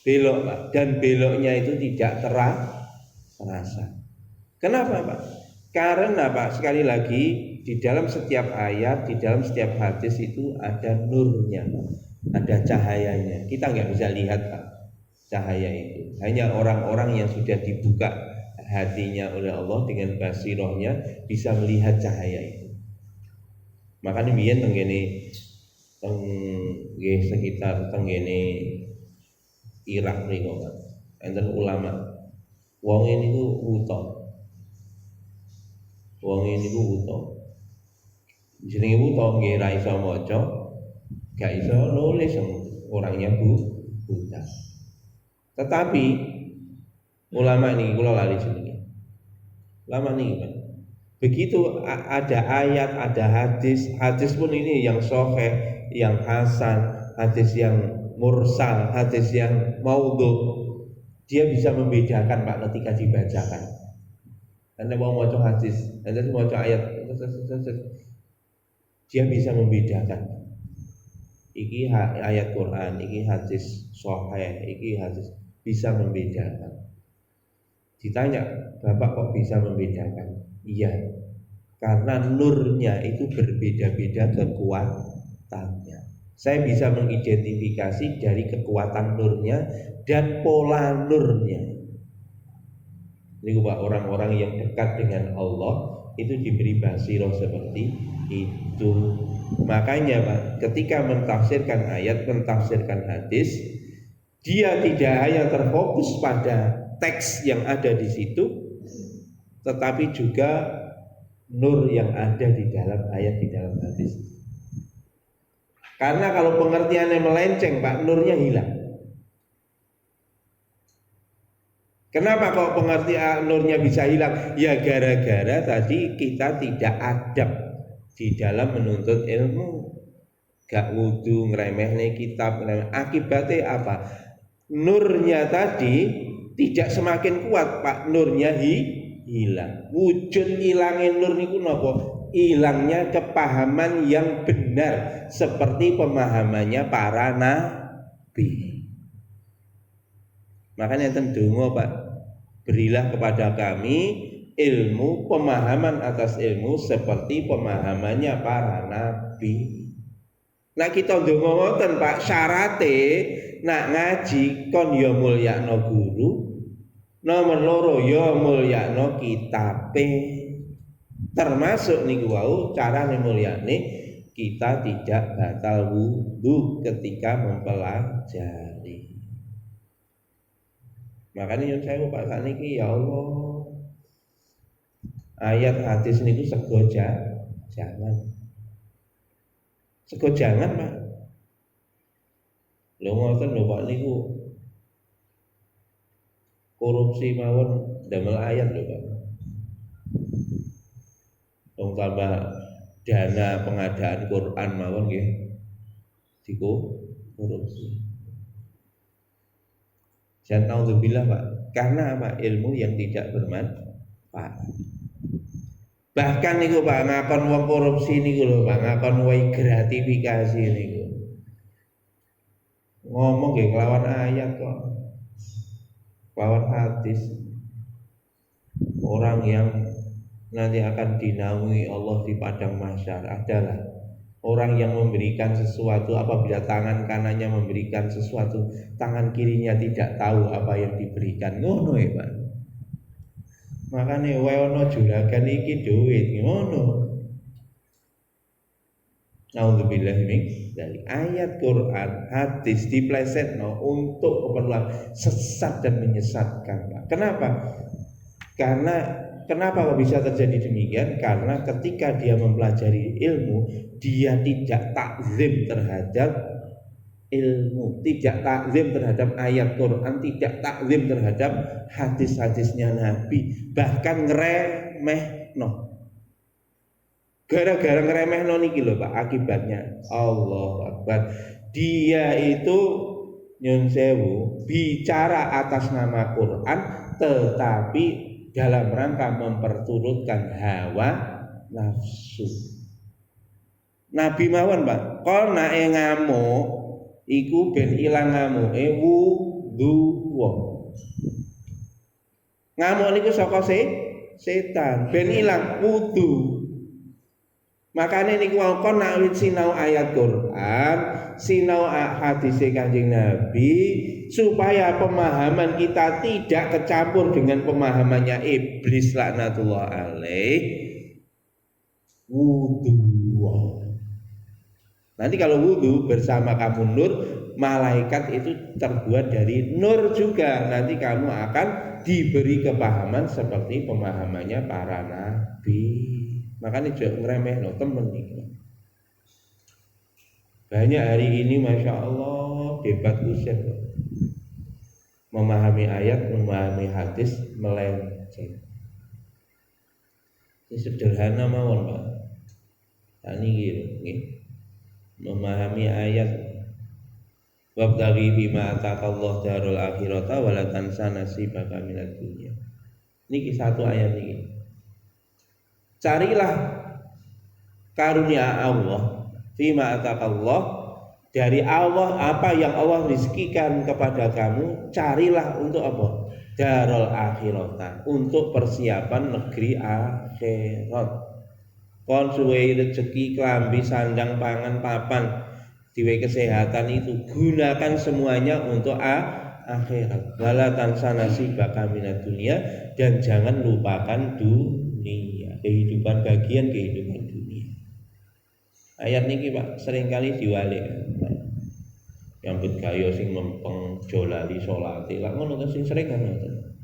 belok Pak, dan beloknya itu tidak terasa. Kenapa Pak? Karena Pak, sekali lagi di dalam setiap ayat, di dalam setiap hadis itu ada nurnya, ada cahayanya. Kita nggak bisa lihat Pak cahaya itu. Hanya orang-orang yang sudah dibuka hatinya oleh Allah dengan basirohnya bisa melihat cahaya itu. Makanya biyen tenggene sekitar tenggene Irak mriku Pak. Enten ulama. Wong ini ku wuta. Wong ini ku wuta. Jenenge wuta nggih ra iso maca, gak iso nulis, orangnya buta. Tetapi ulama ini kula lali jenenge. Ulama ini Pak. Begitu ada ayat, ada hadis pun ini yang sahih, yang hasan, hadis yang mursal, hadis yang maudhu, dia bisa membedakan Pak ketika dibacakan. Anda mau maca hadis, Anda mau maca ayat, dia bisa membedakan. Iki ayat Quran, iki hadis sahih, iki hadis, bisa membedakan. Ditanya, Bapak kok bisa membedakan? Iya, karena nurnya itu berbeda-beda kekuatannya. Saya bisa mengidentifikasi dari kekuatan nurnya dan pola nurnya. Ini Pak, orang-orang yang dekat dengan Allah itu diberi basirah seperti itu. Makanya Pak, ketika mentafsirkan ayat, mentafsirkan hadis, dia tidak hanya terfokus pada teks yang ada di situ, tetapi juga nur yang ada di dalam ayat, di dalam hadis. Karena kalau pengertiannya melenceng Pak, nurnya hilang. Kenapa kok pengertian nurnya bisa hilang? Ya gara-gara tadi kita tidak adab di dalam menuntut ilmu. Gak wudu, ngremehne kitab, akibatnya apa? Nurnya tadi tidak semakin kuat Pak, nurnya hilang. Wujud hilangnya nur niku napa? Hilangnya kepahaman yang benar seperti pemahamannya para nabi. Makanya tendungo Pak, berilah kepada kami ilmu, pemahaman atas ilmu seperti pemahamannya para nabi. Nah kita ndonga ngoten Pak, syarate nak ngaji kon ya mulyakno guru, nomor loro ya mulyakno kitabe. Termasuk niku wau carane mulyane kita tidak batal wudu ketika mempelajari. Makanya nyuwun sewu Pak sakniki ya Allah. Ayat hadis niku sego jangan. Sego jangan Pak. Lho ngoten lho Pak niku korupsi mawon damel ayat lho Pak. Wong tambah dana pengadaan Quran mawon nggih korupsi. Jangan naudzubillah Pak. Karena apa? Ilmu yang tidak bermanfaat. Bahkan niku Pak ngakon wong korupsi niku lho Pak, ngakon wae gratifikasi niku. Ngomong nggih kelawan ayat kok. Kelawan hadis. Orang yang nanti akan dinaungi Allah di padang mahsyar adalah orang yang memberikan sesuatu apabila tangan kanannya memberikan sesuatu, tangan kirinya tidak tahu apa yang diberikan. Ngono ya Pak. Makanya wae ana juragan iki duit ngono. Nauzubillah dari ayat Quran, hadis diplesetno untuk keperluan sesat dan menyesatkan. Kenapa? Kenapa kok bisa terjadi demikian? Karena ketika dia mempelajari ilmu, dia tidak takzim terhadap ilmu, tidak takzim terhadap ayat Quran, tidak takzim terhadap hadis-hadisnya Nabi, bahkan ngeremehno. Gara-gara ngeremehno niki lho Pak, akibatnya Allahu Akbar. Dia itu nyun sewu bicara atas nama Quran tetapi dalam rangka memperturutkan hawa nafsu. Nabi mawon Pak, kok nae ngamuk iku ben ilang ngamuke wudu. Ngamuk niku saka setan, ben ilang wudu. Makanya niku kon nak sinau ayat Quran, sinau hadis Kanjeng Nabi supaya pemahaman kita tidak kecampur dengan pemahamannya iblis laknatullah alaih. Wudu. Nanti kalau wudu bersama kamu nur, malaikat itu terbuat dari nur juga. Nanti kamu akan diberi kepahaman seperti pemahamannya para nabi. Makanya jangan ngeremeh no temen nih. Banyak hari ini masya Allah debat usir memahami ayat, memahami hadis melenceng. Ini sederhana mawon Pak. Ini gitu, memahami ayat. Wabtaghi bima ataqallahu darul akhirata wala tansa nasibaka minad dunya. Niki satu ayat niki. Carilah karunia Allah fima ataqallah, dari Allah apa yang Allah rizkikan kepada kamu, carilah untuk apa? Darul akhirata, untuk persiapan negeri akhirat. Kon suwe rezeki, klambi, sandang, pangan, papan, diwe kesehatan itu gunakan semuanya untuk akhirat. Wala tansa nasibaka minad dunya, dan jangan lupakan dunia, kehidupan bagian kehidupan dunia. Ayat niki Pak seringkali diwalik. Yang gayo sing mempeng jolali salate. Lah ngono kan sing sering kan ngoten.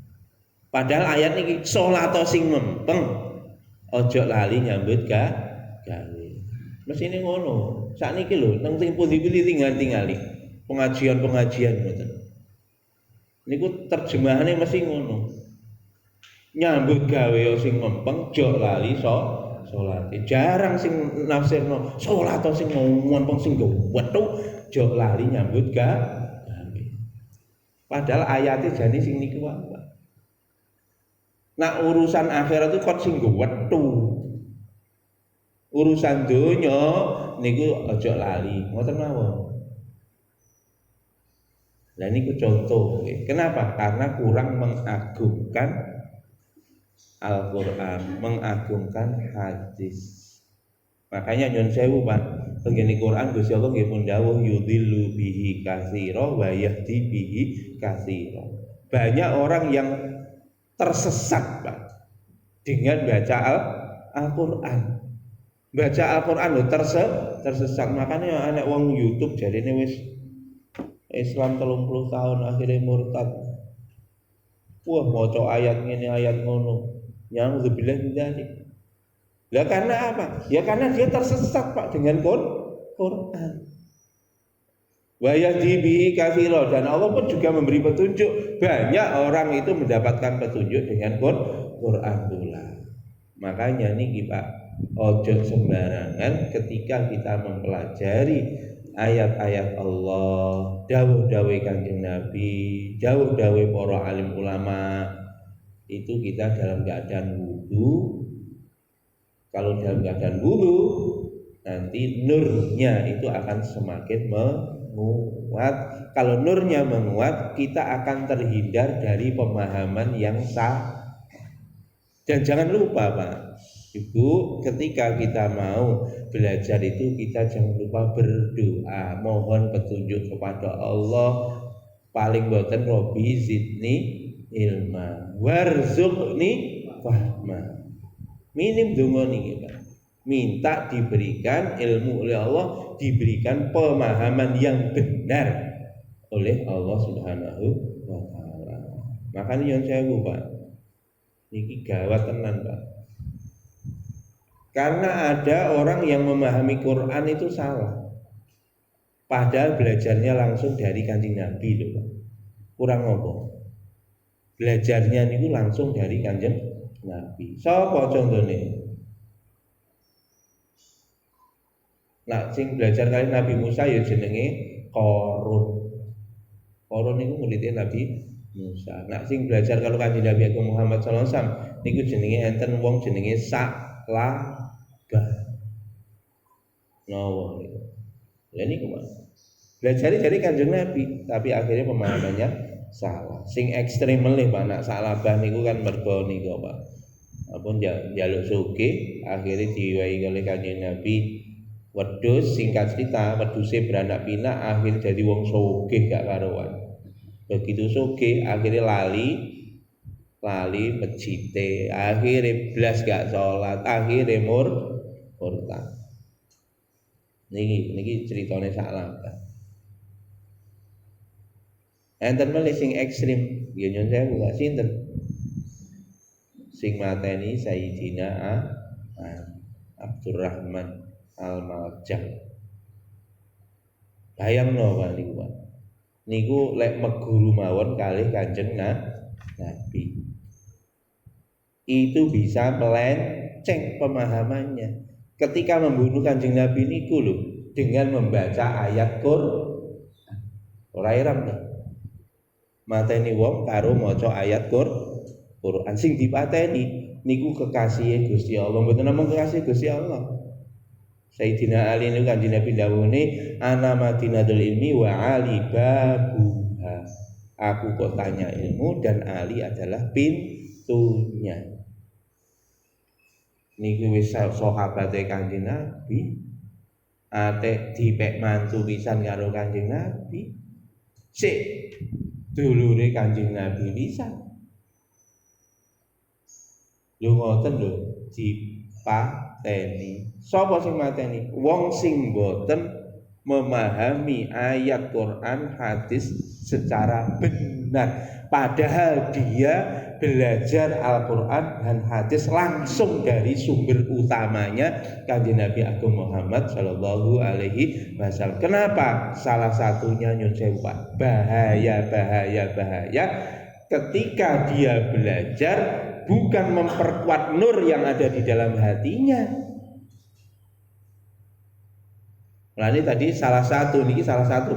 Padahal ayat niki salat sing mempeng ojo lali nyambut gawe. Mesine ngono. Sakniki lho nang sing pundi-pundi tinggal-tingali. Pengajian-pengajian ngoten. Niku terjemahane mesti ngono. Nyambut gawe sing mempeng ojo lali salat. Jarang sing nafsirno salat sing mempeng sing wethu ojo lali nyambut gawe. Padahal ayate jane sing niku wae. Nah urusan akhirat itu kok sing wethu. Urusan donya niku aja lali, ngoten mawon. Lah niku contoh. Kenapa? Karena kurang mengagungkan Al-Qur'an, mengagungkan hadis. Makanya nyun sewu Pak, tengene Quran Gusti Allah nggih pun dawuh yudhillu bihi katsira wa yahdi bihi katsira. Banyak orang yang tersesat Pak dengan baca Al-Qur'an. Baca Al-Qur'an lho tersesat. Makanya anak wong YouTube jarine wis Islam 30 tahun akhirnya murtad. Wah, maca ayat ngene ayat ngono. Yang zubillah min dzalik. Lah karena apa? Ya karena dia tersesat Pak dengan Quran. Wa yahdi bihi katsira, dan Allah pun juga memberi petunjuk. Banyak orang itu mendapatkan petunjuk dengan Quran pula. Makanya nih Pak, ojo sembarangan ketika kita mempelajari ayat-ayat Allah, dawuh-dawuh Kanjeng Nabi, dawuh-dawuh para alim ulama, itu kita dalam keadaan wudu. Kalau dalam keadaan wudu, nanti nurnya itu akan semakin menguat. Kalau nurnya menguat, kita akan terhindar dari pemahaman yang salah. Dan jangan lupa Pak, Ibu, ketika kita mau belajar itu kita jangan lupa berdoa, mohon petunjuk kepada Allah. Paling boten Robi zidni ilma warzuqni fahma. Minim donga niki Pak. Minta diberikan ilmu oleh Allah, diberikan pemahaman yang benar oleh Allah Subhanahu wa taala. Makanya yang sewu Pak, niki gawat tenan Pak. Karena ada orang yang memahami Quran itu salah. Padahal belajarnya langsung dari Kanjeng Nabi loh Pak. Kurang ngomong. Belajarnya niku langsung dari Kanjeng Nabi. Sapa contone? Nah, sing belajar kali Nabi Musa ya jenenge Qarun. Qarun niku muridnya Nabi Musa. Nah, sing belajar kalau Kanjeng Nabi Agung Muhammad sallallahu alaihi wasallam niku jenenge enten wong jenenge Sa'labah. Nawa niku. Lah niku Mas. Belajar dari Kanjeng Nabi, tapi akhirnya pemahamannya salah. Sing ekstrem melih Pak, nak Sa'labah niku kan mergo niku Pak. Apun njaluk sugih, akhirnya diwai oleh Kanjeng Nabi. Wedhus, singkat cerita, wedhuse beranak pinak, akhirnya jadi wong sugih gak karuan. Begitu sugih, akhirnya lali mejite, akhirnya blas gak sholat, akhirnya murtad. Niki ceritane Sa'labah. Enten melih sing ekstrim, ya nyon sewu gak sinten. Sing mateni Sayyidina Abdurrahman Al-Maljam. Bayangno Pak niku Pak. Niku lek meguru mawon kalih Kanjeng Nabi. Itu bisa melenceng pemahamannya. Ketika membunuh Kanjeng Nabi niku lho, dengan membaca ayat Quran. Ora iram to. Mateni wong karo maca ayat Quran sing dipateni niku kekasih Gusti Allah. Mboten namung kekasih Gusti Allah. Sayyidina Ali niku Kanjeng Nabi dawuhne ana madinatul ilmi wa ali babuha. Aku kotanya ilmu dan Ali adalah pintunya. Niku wis sahabate Kanjeng Nabi. Ate dipek mantu pisan karo Kanjeng Nabi. Sik dulure Kanjeng Nabi pisan. Lho ngoten lho dipateni. Sapa sing mateni? Wong sing boten memahami ayat Quran hadis secara benar. Padahal dia belajar Al-Quran dan hadis langsung dari sumber utamanya Kanjeng Nabi Agung Muhammad Shallallahu Alaihi Wasallam. Kenapa? Salah satunya nyun sewu Pak, bahaya ketika dia belajar bukan memperkuat nur yang ada di dalam hatinya. Nah ini tadi salah satu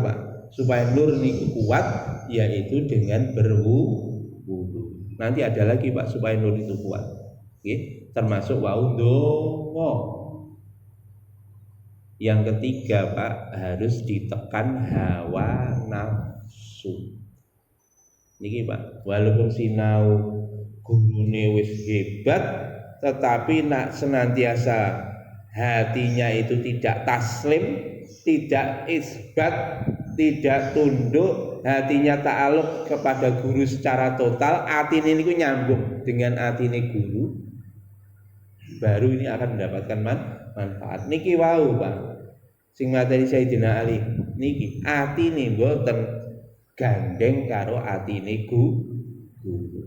Pak, supaya nur ini kuat, yaitu dengan berwudu. Nanti ada lagi Pak supaya nur itu kuat. Oke, termasuk wa'udhu. Yang ketiga Pak, harus ditekan hawa nafsu. Niki Pak, walaupun sinau gurune wis hebat, tetapi nak senantiasa hatinya itu tidak taslim, tidak isbat, tidak tunduk, hatinya ta'aluk kepada guru secara total, atine niku nyambung dengan atine guru, baru ini akan mendapatkan manfaat. Niki wau Pak, sing materi Sayyidina Ali niki atine mboten gandeng karo atine guru. guru.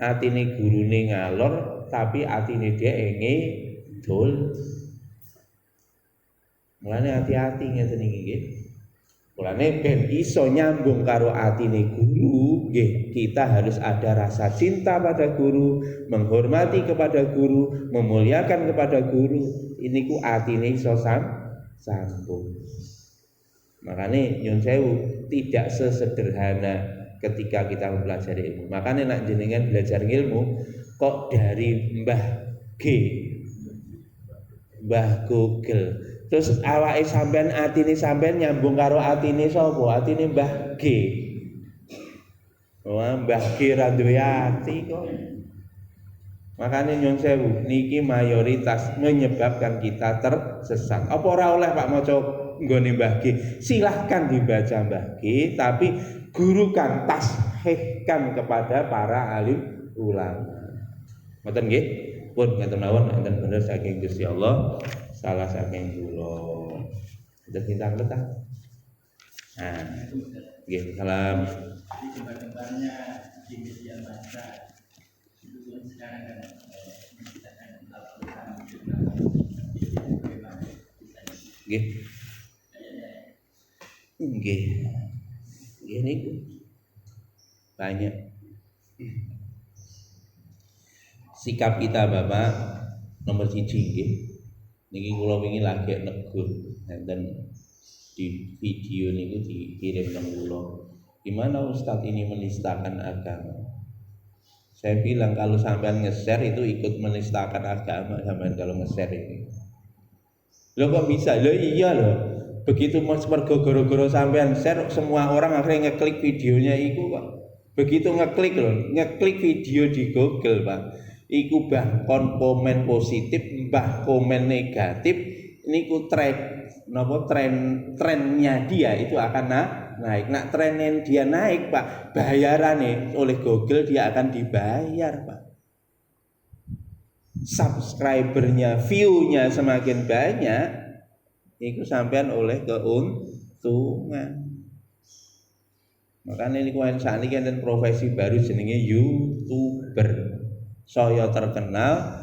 Atine gurune ngalor tapi atine dhek ngidul. Mulane hati-hati ngeten iki nggih. Mulane ben iso nyambung karo atine guru, nggih, kita harus ada rasa cinta pada guru, menghormati kepada guru, memuliakan kepada guru. Ini ku atine iso sambung. Makane nyun sewu tidak sesederhana ketika kita mempelajari ilmu. Makane nak jenengan belajar ilmu kok dari Mbah G, Mbah Google. Terus awake sampean atine sampean nyambung karo atine sapa? Atine Mbah G. Wah, Mbah G ra duwe ati kok. Makane nyun sewu niki mayoritas menyebabkan kita tersesat. Apa ora oleh Pak maca nggone Mbah G? Silahkan dibaca Mbah G, tapi gurukan, tasihkan kepada para alim ulama. Ngoten nggih? Pun ngaten mawon enten bener saking Gusti Allah. Salah saking kula. Kita bintang letah. Nah, nggih salam. Jadi gambar-gambarnya di media massa itu pun sekarang kan menciptakan Al-Quran nggih. Nggih. Ini banyak. Sikap kita Bapak nomor 1 nggih. Niki kula wingi lagi negur enten di video niku dikirim nang kula. Gimana Ustadz ini menistakan agama? Saya bilang kalau sampean nge-share itu ikut menistakan agama sampean kalau nge-share ini. Loh kok bisa? Loh iya loh. Begitu mas mergo gara-gara sampean share semua orang akhirnya ngeklik videonya iku kok. Begitu ngeklik loh, ngeklik video di Google, Pak. Iku bah komen positif, bah komen negatif, niku trennya dia itu akan naik. Nak trennya dia naik, Pak, bayarannya oleh Google dia akan dibayar, Pak. Subscribernya, view-nya semakin banyak, itu sampean oleh keuntungan. Makanya ini kawan saat ini kan profesi baru jenenge YouTuber. Saya terkenal,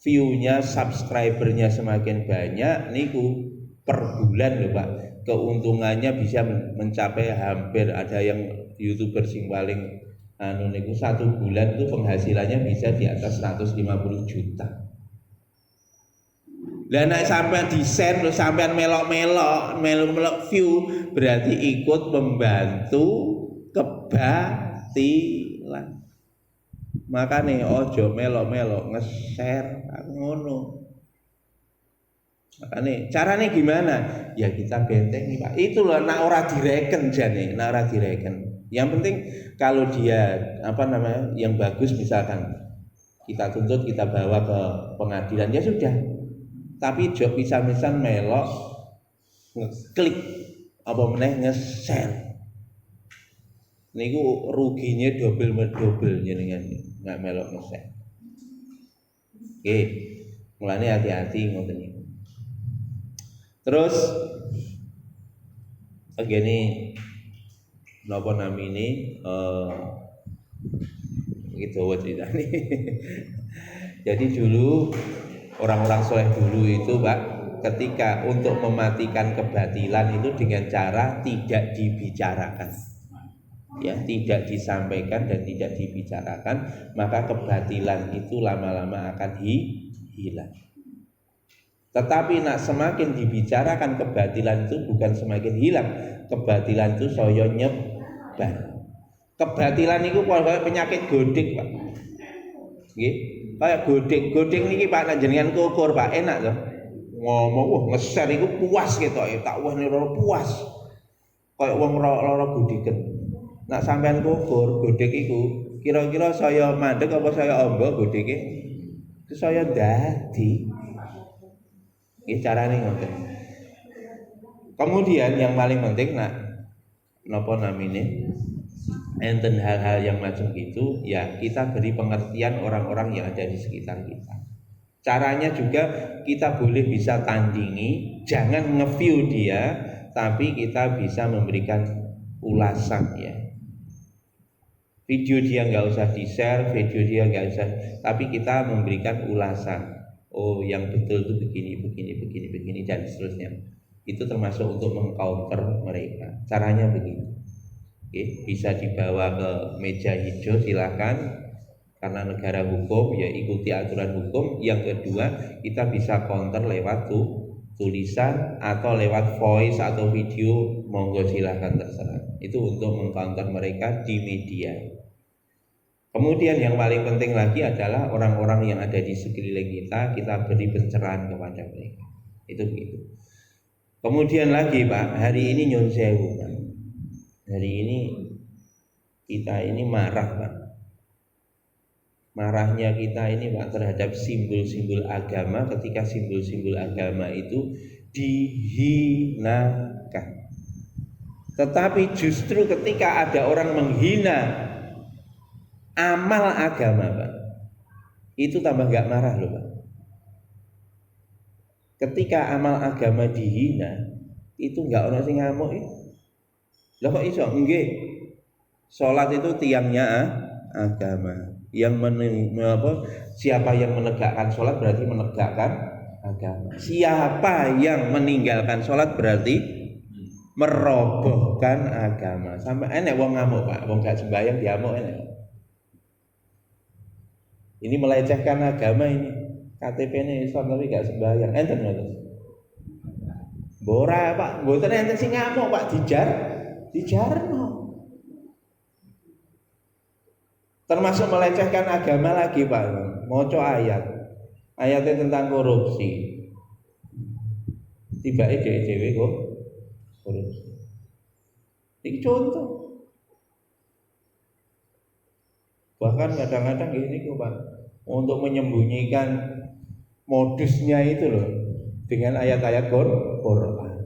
view-nya, subscribernya semakin banyak, niku per bulan loh Pak, keuntungannya bisa mencapai hampir ada yang YouTuber sing paling niku 1 bulan itu penghasilannya bisa di atas 150 juta. Lah nek sampean di-share terus sampean melok view berarti ikut membantu kebatilan. Makane ojo melok nge-share ngono. Makane carane gimana? Ya kita bentengi, Pak. Itu loh nek ora direken jane, nek ora direken. Yang penting kalau dia yang bagus misalkan kita tuntut, kita bawa ke pengadilan ya sudah. Tapi job bisa-bisa melok ngeklik apa meneh nge-share. Niku ruginya double jenengan nggak melok nge-share. Oke, mulane hati-hati ngoten niku. Terus begini napa namine gitu ceritane. Jadi dulu orang-orang soleh dulu itu Pak, ketika untuk mematikan kebatilan itu dengan cara tidak dibicarakan, ya tidak disampaikan dan tidak dibicarakan, maka kebatilan itu lama-lama akan hilang. Tetapi nak semakin dibicarakan kebatilan itu bukan semakin hilang, kebatilan itu saya nyebar. Kebatilan itu kayak penyakit godek Pak, nggih. Kayak godeng niki Pak nek jenengan kukur Pak enak loh. Ngomong wah nge-share iku puas ketok tak wah ora puas. Kayak wong lara godheken. Nek sampean kukur godhek iku kira-kira saya mandek apa saya ombo godheke? Itu saya dadi. Iki carane ngoten. Kemudian yang paling penting napa namine? Enten hal-hal yang macam itu ya kita beri pengertian orang-orang yang ada di sekitar kita. Caranya juga kita boleh bisa tandingi, jangan nge-view dia, tapi kita bisa memberikan ulasan ya. Video dia nggak usah di-share, video dia nggak usah, tapi kita memberikan ulasan. Oh, yang betul itu begini dan seterusnya. Itu termasuk untuk mengcounter mereka. Caranya begini. Oke, bisa dibawa ke meja hijau silakan. Karena negara hukum ya ikuti aturan hukum. Yang kedua, kita bisa counter lewat tulisan atau lewat voice atau video, monggo silakan terserah. Itu untuk mengcounter mereka di media. Kemudian yang paling penting lagi adalah orang-orang yang ada di sekeliling kita beri pencerahan kepada mereka. Itu begitu. Kemudian lagi Pak, hari ini nyun sewu Pak. Hari ini kita ini marah Pak. Marahnya kita ini Pak terhadap simbol-simbol agama ketika simbol-simbol agama itu dihinakan. Tetapi justru ketika ada orang menghina amal agama Pak, itu tambah gak marah loh Pak. Ketika amal agama dihina, itu gak orang sing ngamuk ya. Lah kok iso? Nggih. Salat itu tiangnya agama. Siapa yang menegakkan salat berarti menegakkan agama. Siapa yang meninggalkan salat berarti merobohkan agama. Sampai enek wong ngamuk Pak, wong gak sembahyang diamuk enek. Ini melecehkan agama ini. KTP-nya Islam tapi gak sembahyang. Enten ngoten. Bora Pak, mboten enten sing ngamuk Pak, dijarno. Termasuk melecehkan agama lagi Pak. Maca ayatnya tentang korupsi. Tibake dhewe-dhewe kok korupsi. Ini contoh. Bahkan kadang-kadang gini kok Pak, untuk menyembunyikan modusnya itu loh dengan ayat-ayat Quran.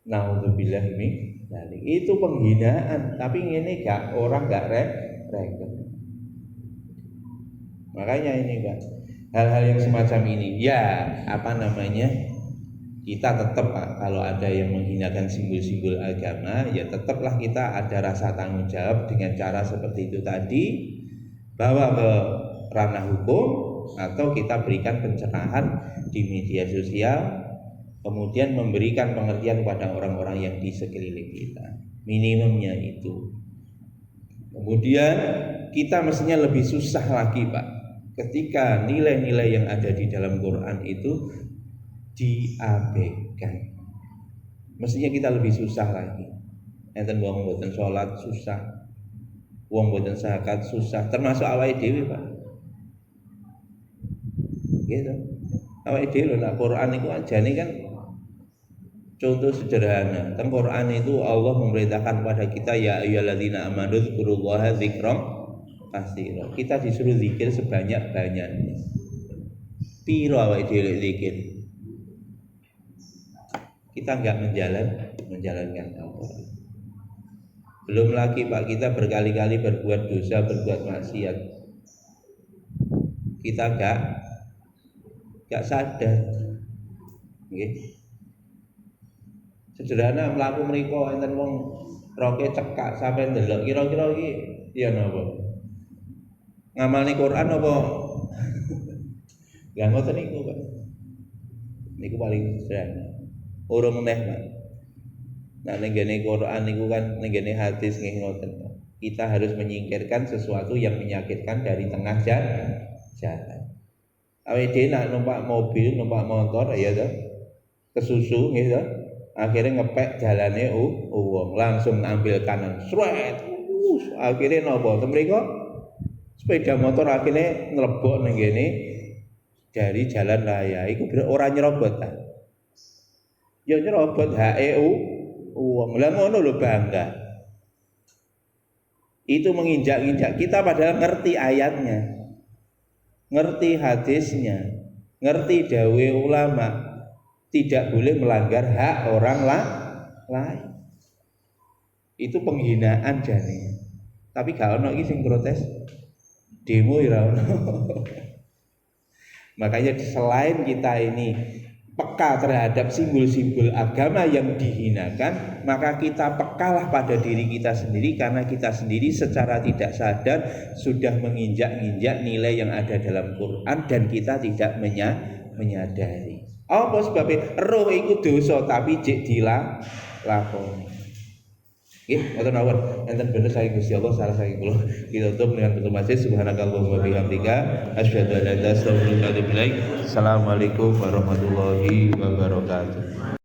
Nauzubillah min dzalik. Itu penghinaan, tapi ini orang gak reken. Makanya ini Pak, hal-hal yang semacam ini ya kita tetap Pak, kalau ada yang menghinakan simbol-simbol agama ya tetaplah kita ada rasa tanggung jawab dengan cara seperti itu tadi, bawa ke ranah hukum atau kita berikan pencerahan di media sosial, kemudian memberikan pengertian kepada orang-orang yang di sekeliling kita, minimumnya itu. Kemudian kita mestinya lebih susah lagi Pak, ketika nilai-nilai yang ada di dalam Quran itu diabaikan. Mestinya kita lebih susah lagi. Enten wong mboten salat susah, wong mboten zakat susah, termasuk awake dhewe Pak. Gitu. Awake dhewe lho, Quran itu ajane kan contoh sederhana. Teng Quran itu Allah memerintahkan kepada kita ya ayyuhalladzina amanu dzkurullaha dzikran katsira. Kita disuruh zikir sebanyak-banyaknya. Piro awake dhewe zikir? Kita enggak menjalankan Al-Quran. Belum lagi Pak, kita berkali-kali berbuat dosa, berbuat maksiat. Kita enggak sadar. Nggih. Sederhana mlaku mriku enten wong roke cekak sampai ndelok kira-kira iki ya napa? Ngamalni Quran apa? Lah ngoten niku, Pak. Niku paling sederhana. Urung meneh, Pak. Nah, ning gene Quran niku kan ning gene hadis nggih ngoten. Kita harus menyingkirkan sesuatu yang menyakitkan dari tengah jalan. Awake dhewe nak numpak mobil, numpak motor ya toh. Kesusu nggih toh. Akhirnya ngepek jalane wong, langsung ambil kanan. Sret. Akhirnya napa? Temriko sepeda motor akhirnya ngelebok ning gene dari jalan raya. Iku ora nyerobot ta. Ya nyerobot HEU wong. Lah ngono lho bangga. Itu menginjak-injak kita padahal ngerti ayatnya. Ngerti hadisnya. Ngerti dawe ulama. Tidak boleh melanggar hak orang lain. Itu penghinaan jane. Tapi gak ono iki sing protes. Demo ya ora ono. Makanya selain kita ini peka terhadap simbol-simbol agama yang dihinakan, maka kita pekalah pada diri kita sendiri, karena kita sendiri secara tidak sadar sudah menginjak-injak nilai yang ada dalam Quran dan kita tidak menyadari. Apa sebabnya? Roh iku dosa tapi jek dilakoni. Nggih, ngoten mawon. Enten bener saking Gusti Allah, salah saking kula. Kita tutup dengan betul majid subhanakallahumma wa bihamdika asyhadu an la ilaha illa anta astaghfiruka wa atubu ilaik. Assalamualaikum warahmatullahi wabarakatuh.